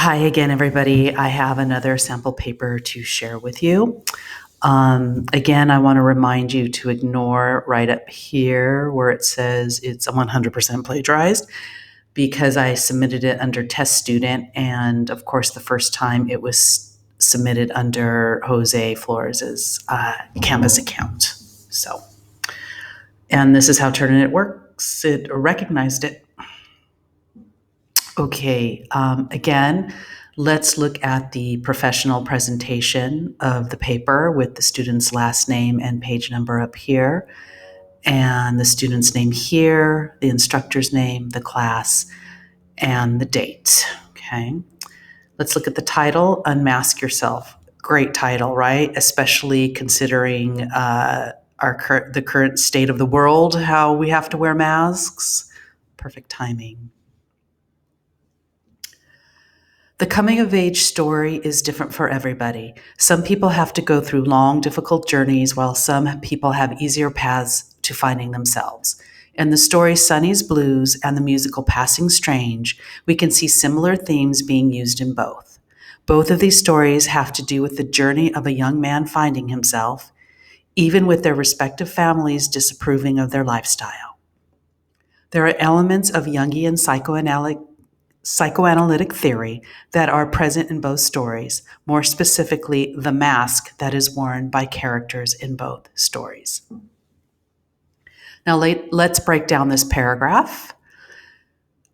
Hi again, everybody. I have another sample paper to share with you. Again, I want to remind you to ignore right up here where it says it's 100% plagiarized because I submitted it under test student. And of course, the first time it was submitted under Jose Flores's Canvas account. So, and this is how Turnitin works. It recognized it. Okay, again, let's look at the professional presentation of the paper with the student's last name and page number up here, and the student's name here, the instructor's name, the class, and the date. Okay, let's look at the title, Unmask Yourself. Great title, right? Especially considering the current state of the world, how we have to wear masks. Perfect timing. The coming-of-age story is different for everybody. Some people have to go through long, difficult journeys, while some people have easier paths to finding themselves. In the story Sonny's Blues and the musical Passing Strange, we can see similar themes being used in both. Both of these stories have to do with the journey of a young man finding himself, even with their respective families disapproving of their lifestyle. There are elements of Jungian psychoanalytic theory that are present in both stories, more specifically, the mask that is worn by characters in both stories. Now, let's break down this paragraph.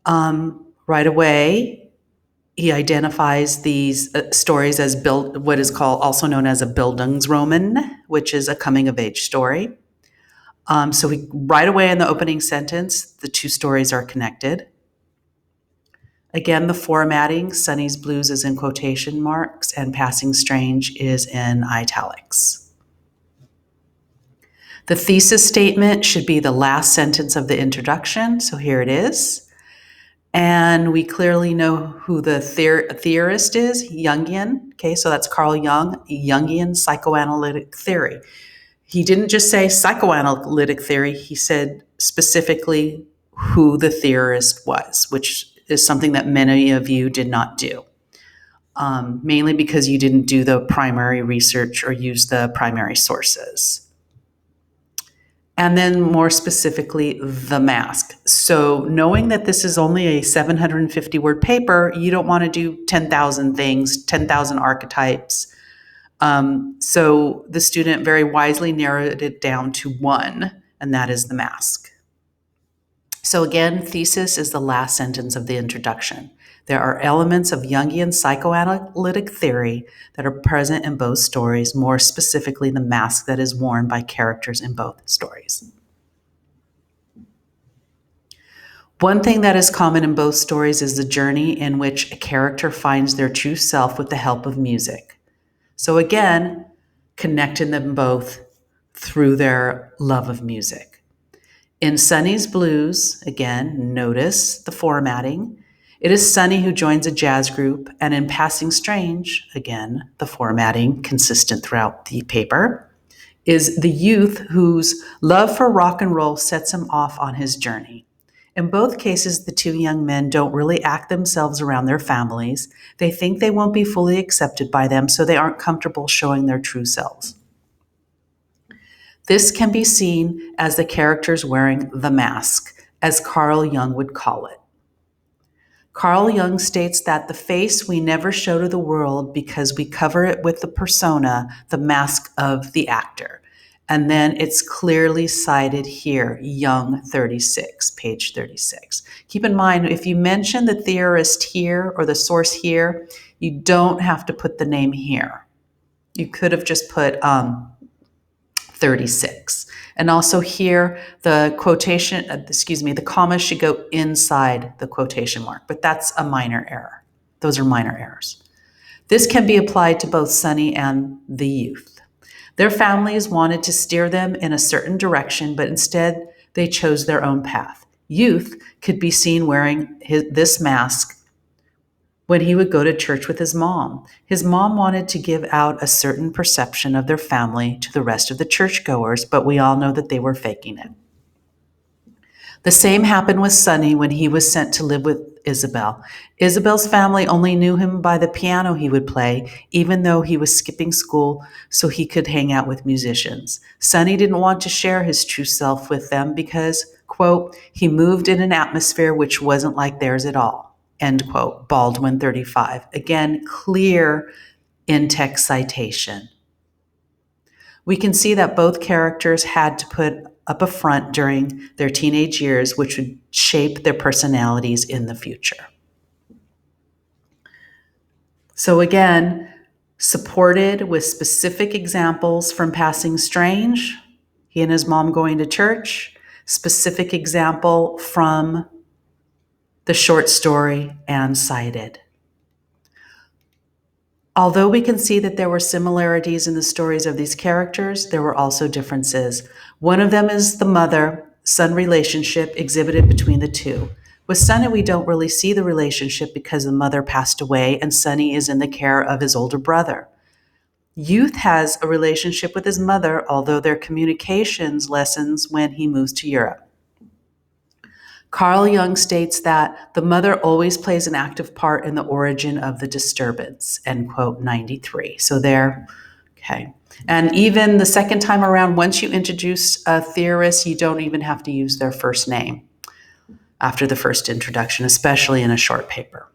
Right away, he identifies these stories as what is also known as a Bildungsroman, which is a coming-of-age story. So right away in the opening sentence, the two stories are connected. Again, the formatting, Sonny's Blues is in quotation marks and Passing Strange is in italics. The thesis statement should be the last sentence of the introduction, so here it is. And we clearly know who the theorist is, Jungian. Okay, so that's Carl Jung, Jungian psychoanalytic theory. He didn't just say psychoanalytic theory, he said specifically who the theorist was, which is something that many of you did not do, mainly because you didn't do the primary research or use the primary sources. And then more specifically, the mask. So knowing that this is only a 750-word paper, you don't want to do 10,000 things, 10,000 archetypes. So the student very wisely narrowed it down to one, and that is the mask. So again, thesis is the last sentence of the introduction. There are elements of Jungian psychoanalytic theory that are present in both stories, more specifically the mask that is worn by characters in both stories. One thing that is common in both stories is the journey in which a character finds their true self with the help of music. So again, connecting them both through their love of music. In Sonny's Blues, again, notice the formatting. It is Sonny who joins a jazz group, and in Passing Strange, again, the formatting consistent throughout the paper, is the youth whose love for rock and roll sets him off on his journey. In both cases, the two young men don't really act themselves around their families. They think they won't be fully accepted by them, so they aren't comfortable showing their true selves. This can be seen as the characters wearing the mask, as Carl Jung would call it. Carl Jung states that the face we never show to the world because we cover it with the persona, the mask of the actor. And then it's clearly cited here, Jung 36, page 36. Keep in mind, if you mention the theorist here or the source here, you don't have to put the name here. You could have just put 36. And also here, the quotation, the comma should go inside the quotation mark, but that's a minor error. Those are minor errors. This can be applied to both Sonny and the youth. Their families wanted to steer them in a certain direction, but instead they chose their own path. Youth could be seen wearing this mask when he would go to church with his mom. His mom wanted to give out a certain perception of their family to the rest of the churchgoers, but we all know that they were faking it. The same happened with Sonny when he was sent to live with Isabel. Isabel's family only knew him by the piano he would play, even though he was skipping school so he could hang out with musicians. Sonny didn't want to share his true self with them because, quote, he moved in an atmosphere which wasn't like theirs at all, end quote. Baldwin 35. Again, clear in-text citation. We can see that both characters had to put up a front during their teenage years, which would shape their personalities in the future. So again, supported with specific examples from Passing Strange, he and his mom going to church, specific example from the short story and cited. Although we can see that there were similarities in the stories of these characters, there were also differences. One of them is the mother-son relationship exhibited between the two. With Sonny, we don't really see the relationship because the mother passed away and Sonny is in the care of his older brother. Youth has a relationship with his mother, although their communications lessens when he moves to Europe. Carl Jung states that the mother always plays an active part in the origin of the disturbance, end quote, 93. So there, okay. And even the second time around, once you introduce a theorist, you don't even have to use their first name after the first introduction, especially in a short paper.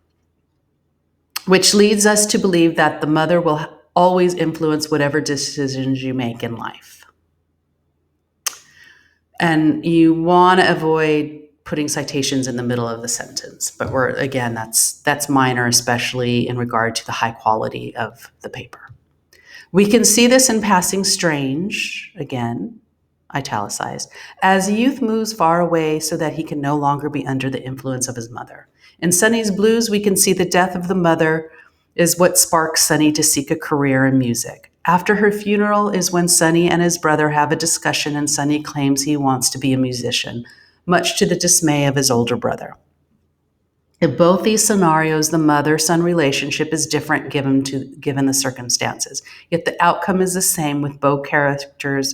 Which leads us to believe that the mother will always influence whatever decisions you make in life. And you want to avoid putting citations in the middle of the sentence, but that's minor, especially in regard to the high quality of the paper. We can see this in Passing Strange, again, italicized, as youth moves far away so that he can no longer be under the influence of his mother. In Sonny's Blues, we can see the death of the mother is what sparks Sonny to seek a career in music. After her funeral is when Sonny and his brother have a discussion and Sonny claims he wants to be a musician, much to the dismay of his older brother. In both these scenarios, the mother-son relationship is different given the circumstances, yet the outcome is the same with both characters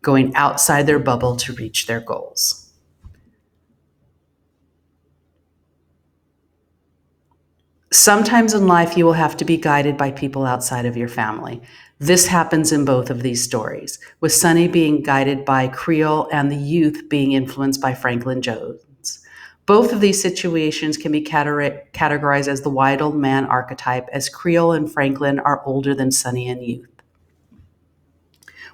going outside their bubble to reach their goals. Sometimes in life, you will have to be guided by people outside of your family. This happens in both of these stories, with Sonny being guided by Creole and the youth being influenced by Franklin Jones. Both of these situations can be categorized as the wide old man archetype, as Creole and Franklin are older than Sonny and youth.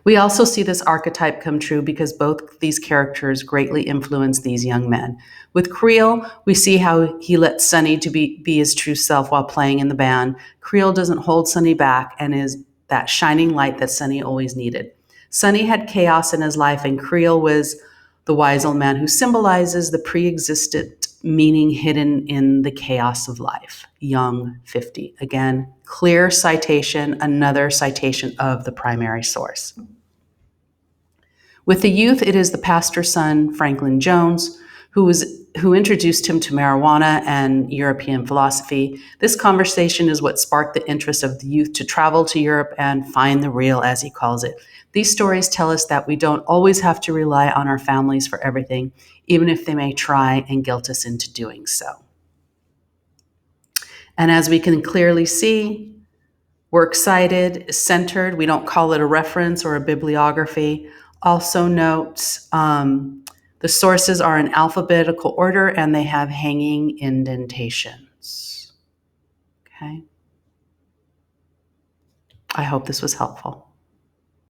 We also see this archetype come true because both these characters greatly influence these young men. With Creole, we see how he lets Sonny to be his true self while playing in the band. Creole doesn't hold Sonny back and is that shining light that Sonny always needed. Sonny had chaos in his life, and Creole was the wise old man who symbolizes the pre-existent meaning hidden in the chaos of life. Young 50. Again, clear citation, another citation of the primary source. With the youth, it is the pastor's son, Franklin Jones, who introduced him to marijuana and European philosophy. This conversation is what sparked the interest of the youth to travel to Europe and find the real, as he calls it. These stories tell us that we don't always have to rely on our families for everything, even if they may try and guilt us into doing so. And as we can clearly see, works cited, centered. We don't call it a reference or a bibliography. Also note, the sources are in alphabetical order and they have hanging indentations. Okay. I hope this was helpful.